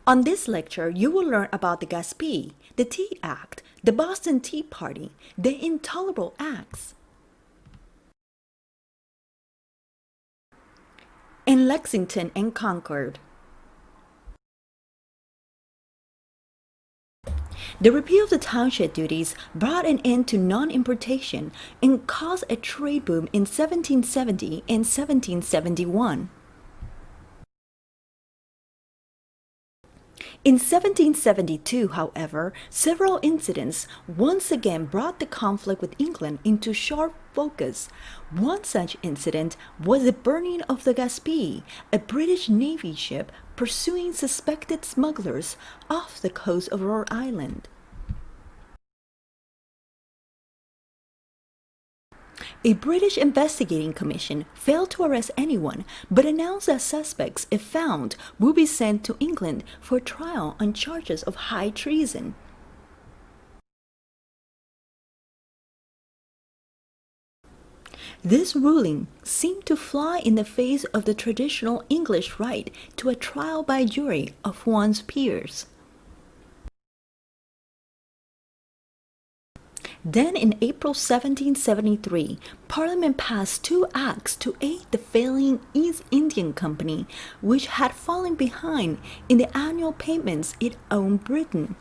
On this lecture, you will learn about the Gaspee, the Tea Act, the Boston Tea Party, the Intolerable Acts, and Lexington and Concord. The repeal of the township duties brought an end to non-importation and caused a trade boom in 1770 and 1771. In 1772, however, several incidents once again brought the conflict with England into sharp focus. One such incident was the burning of the Gaspee, a British Navy ship pursuing suspected smugglers off the coast of Rhode Island. A British investigating commission failed to arrest anyone, but announced that suspects, if found, will be sent to England for trial on charges of high treason. This ruling seemed to fly in the face of the traditional English right to a trial by jury of one's peers. Then in April 1773, Parliament passed two acts to aid the failing East India Company, which had fallen behind in the annual payments it owed Britain.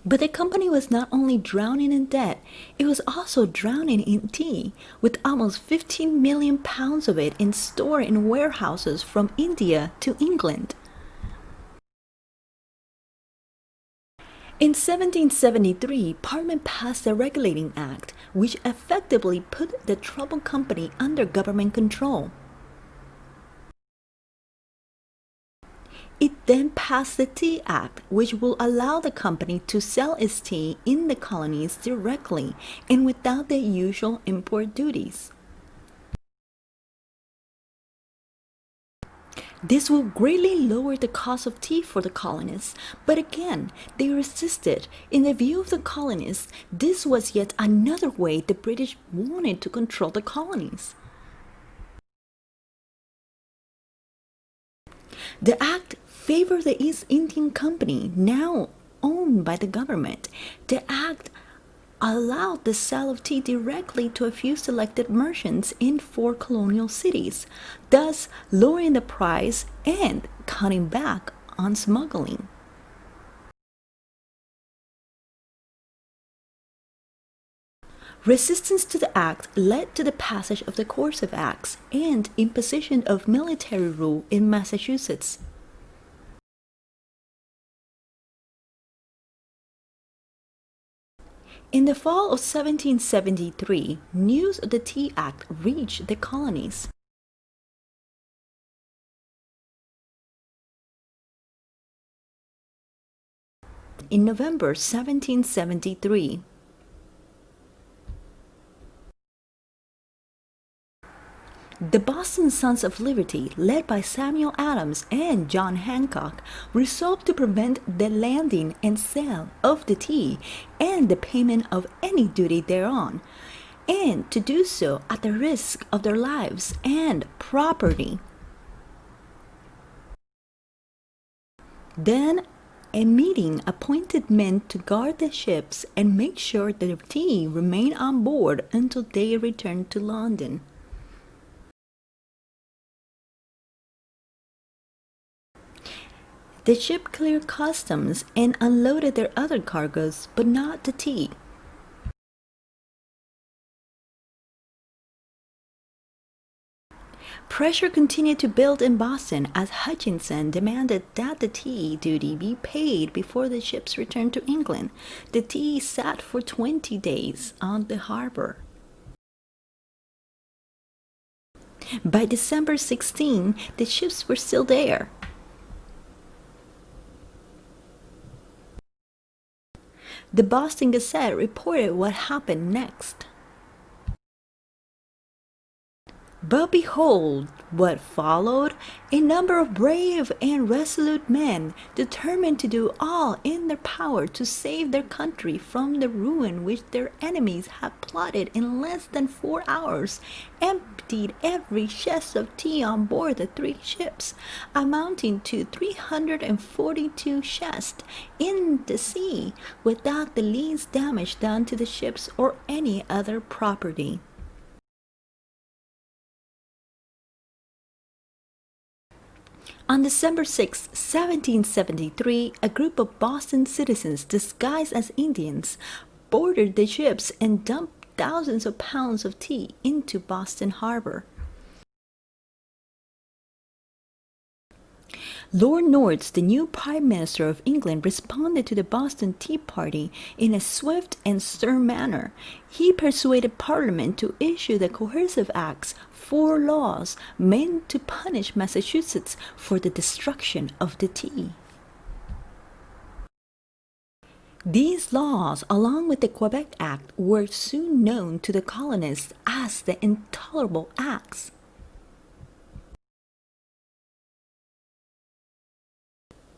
But the company was not only drowning in debt, it was also drowning in tea, with almost 15 million pounds of it in store in warehouses from India to England. In 1773, Parliament passed the Regulating Act, which effectively put the troubled company under government control. It then passed the Tea Act, which will allow the company to sell its tea in the colonies directly and without the usual import duties. This will greatly lower the cost of tea for the colonists, but again, they resisted. In the view of the colonists, this was yet another way the British wanted to control the colonies. The act favored the East Indian Company, now owned by the government. The act allowed the sale of tea directly to a few selected merchants in 4 colonial cities, thus lowering the price and cutting back on smuggling. Resistance to the act led to the passage of the Coercive Acts and imposition of military rule in Massachusetts. In the fall of 1773, news of the Tea Act reached the colonies. In November 1773, the Boston Sons of Liberty, led by Samuel Adams and John Hancock, resolved to prevent the landing and sale of the tea and the payment of any duty thereon, and to do so at the risk of their lives and property. Then a meeting appointed men to guard the ships and make sure that the tea remained on board until they returned to London. The ship cleared customs and unloaded their other cargoes, but not the tea. Pressure continued to build in Boston as Hutchinson demanded that the tea duty be paid before the ships returned to England. The tea sat for 20 days on the harbor. By December 16, the ships were still there. The Boston Gazette reported what happened next. But behold what followed, a number of brave and resolute men, determined to do all in their power to save their country from the ruin which their enemies had plotted in less than 4 hours, emptied every chest of tea on board the 3 ships, amounting to 342 chests, in the sea, without the least damage done to the ships or any other property. On December 6, 1773, a group of Boston citizens disguised as Indians boarded the ships and dumped thousands of pounds of tea into Boston harbor. Lord North, the new Prime Minister of England, responded to the Boston Tea Party in a swift and stern manner. He persuaded Parliament to issue the Coercive Acts, 4 laws meant to punish Massachusetts for the destruction of the tea. These laws, along with the Quebec Act, were soon known to the colonists as the Intolerable Acts.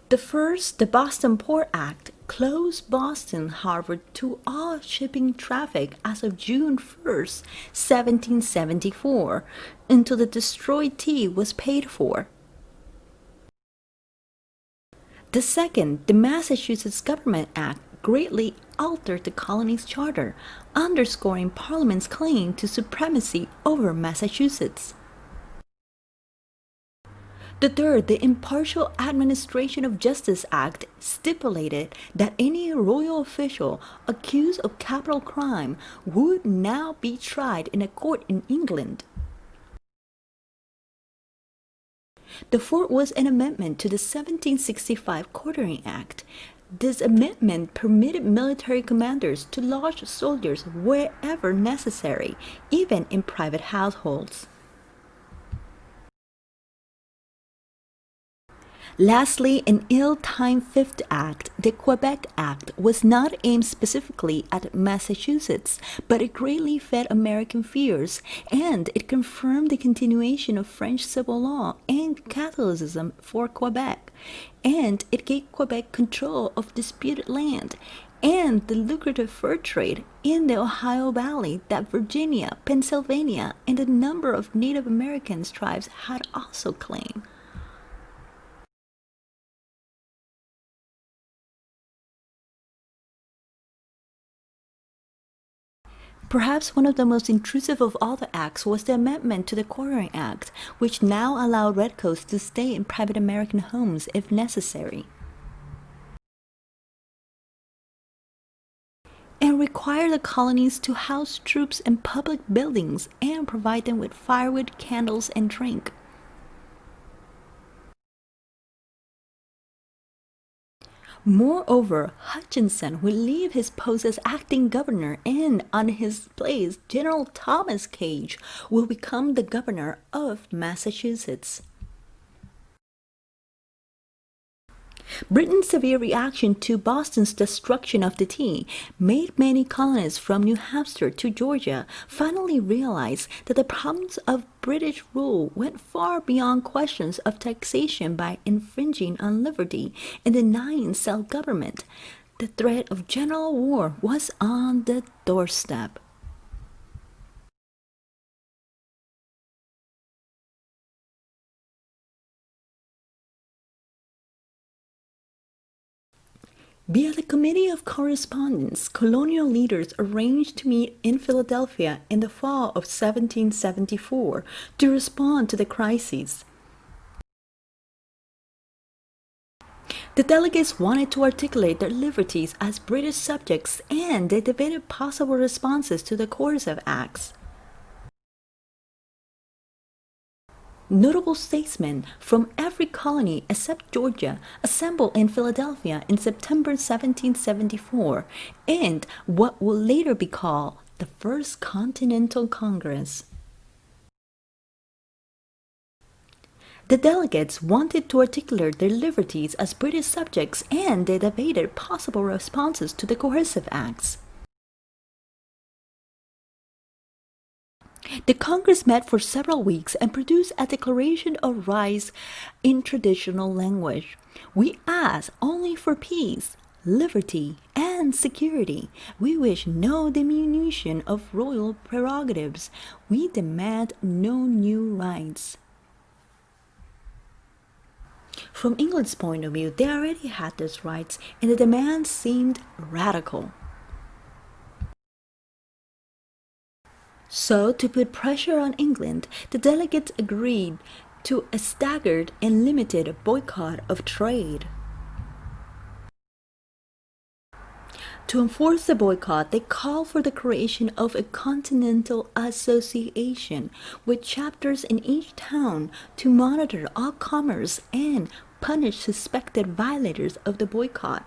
The first, the Boston Port Act, closed Boston Harbor to all shipping traffic as of June 1st, 1774, until the destroyed tea was paid for. The second, the Massachusetts Government Act, greatly altered the colony's charter, underscoring Parliament's claim to supremacy over Massachusetts. The third, the Impartial Administration of Justice Act, stipulated that any royal official accused of capital crime would now be tried in a court in England. The fourth was an amendment to the 1765 Quartering Act. This amendment permitted military commanders to lodge soldiers wherever necessary, even in private households. Lastly, an ill-timed Fifth Act, the Quebec Act, was not aimed specifically at Massachusetts, but it greatly fed American fears, and it confirmed the continuation of French civil law and Catholicism for Quebec, and it gave Quebec control of disputed land and the lucrative fur trade in the Ohio Valley that Virginia, Pennsylvania, and a number of Native American tribes had also claimed. Perhaps one of the most intrusive of all the acts was the amendment to the Quartering Act, which now allowed redcoats to stay in private American homes if necessary, and required the colonies to house troops in public buildings and provide them with firewood, candles, and drink. Moreover, Hutchinson would leave his post as acting governor, and on his place, General Thomas Gage will become the governor of Massachusetts. Britain's severe reaction to Boston's destruction of the tea made many colonists from New Hampshire to Georgia finally realize that the problems of British rule went far beyond questions of taxation by infringing on liberty and denying self-government. The threat of general war was on the doorstep. Via the Committee of Correspondence, colonial leaders arranged to meet in Philadelphia in the fall of 1774 to respond to the crisis. The delegates wanted to articulate their liberties as British subjects, and they debated possible responses to the Coercive Acts. Notable statesmen from every colony except Georgia assembled in Philadelphia in September 1774, and what will later be called the First Continental Congress. The delegates wanted to articulate their liberties as British subjects, and they debated possible responses to the Coercive Acts. The Congress met for several weeks and produced a declaration of rights in traditional language. We ask only for peace, liberty, and security. We wish no diminution of royal prerogatives. We demand no new rights. From England's point of view, they already had those rights, and the demand seemed radical. So, to put pressure on England, the delegates agreed to a staggered and limited boycott of trade. To enforce the boycott, they called for the creation of a continental association with chapters in each town to monitor all commerce and punish suspected violators of the boycott.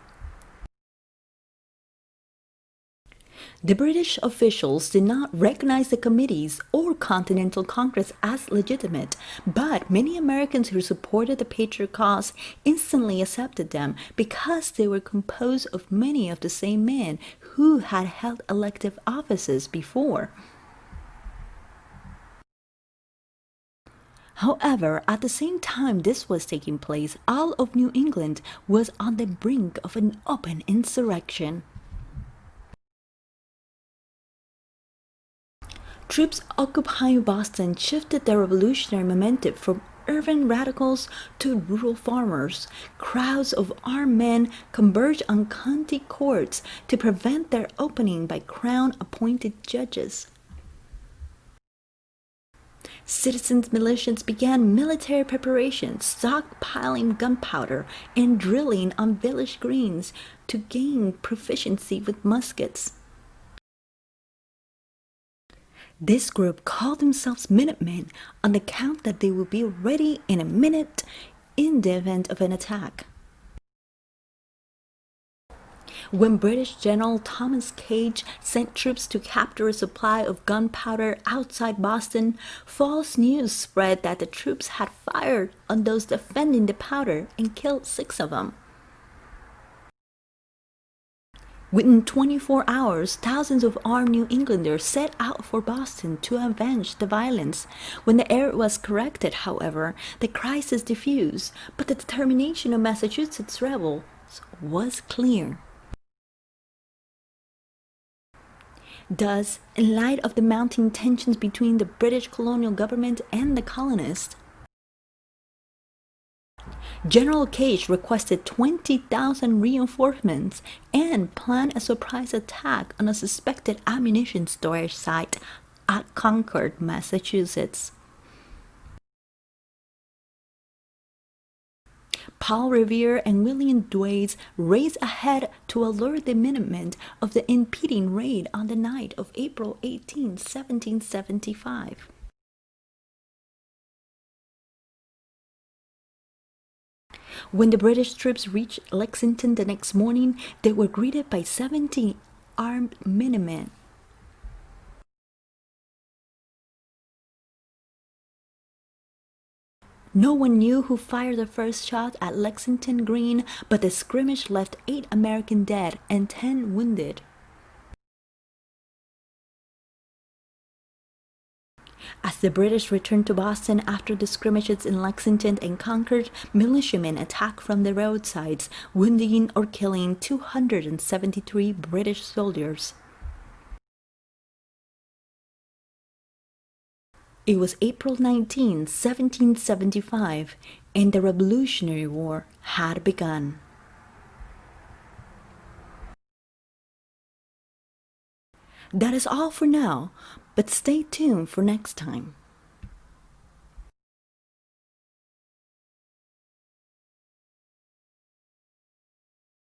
The British officials did not recognize the committees or Continental Congress as legitimate, but many Americans who supported the Patriot cause instantly accepted them because they were composed of many of the same men who had held elective offices before. However, at the same time this was taking place, all of New England was on the brink of an open insurrection. Troops occupying Boston shifted the revolutionary momentum from urban radicals to rural farmers. Crowds of armed men converged on county courts to prevent their opening by Crown-appointed judges. Citizens' militias began military preparations, stockpiling gunpowder and drilling on village greens to gain proficiency with muskets. This group called themselves Minutemen on the count that they would be ready in a minute in the event of an attack. When British General Thomas Gage sent troops to capture a supply of gunpowder outside Boston, false news spread that the troops had fired on those defending the powder and killed 6 of them. Within 24 hours, thousands of armed New Englanders set out for Boston to avenge the violence. When the error was corrected, however, the crisis diffused, but the determination of Massachusetts rebels was clear. Thus, in light of the mounting tensions between the British colonial government and the colonists, General Gage requested 20,000 reinforcements and planned a surprise attack on a suspected ammunition storage site at Concord, Massachusetts. Paul Revere and William Dwayes raced ahead to alert the Minutemen of the impending raid on the night of April 18, 1775. When the British troops reached Lexington the next morning, they were greeted by 70 armed Minutemen. No one knew who fired the first shot at Lexington Green, but the skirmish left 8 Americans dead and 10 wounded. As the British returned to Boston after the skirmishes in Lexington and Concord, militiamen attacked from the roadsides, wounding or killing 273 British soldiers. It was April 19, 1775, and the Revolutionary War had begun. That is all for now, but stay tuned for next time.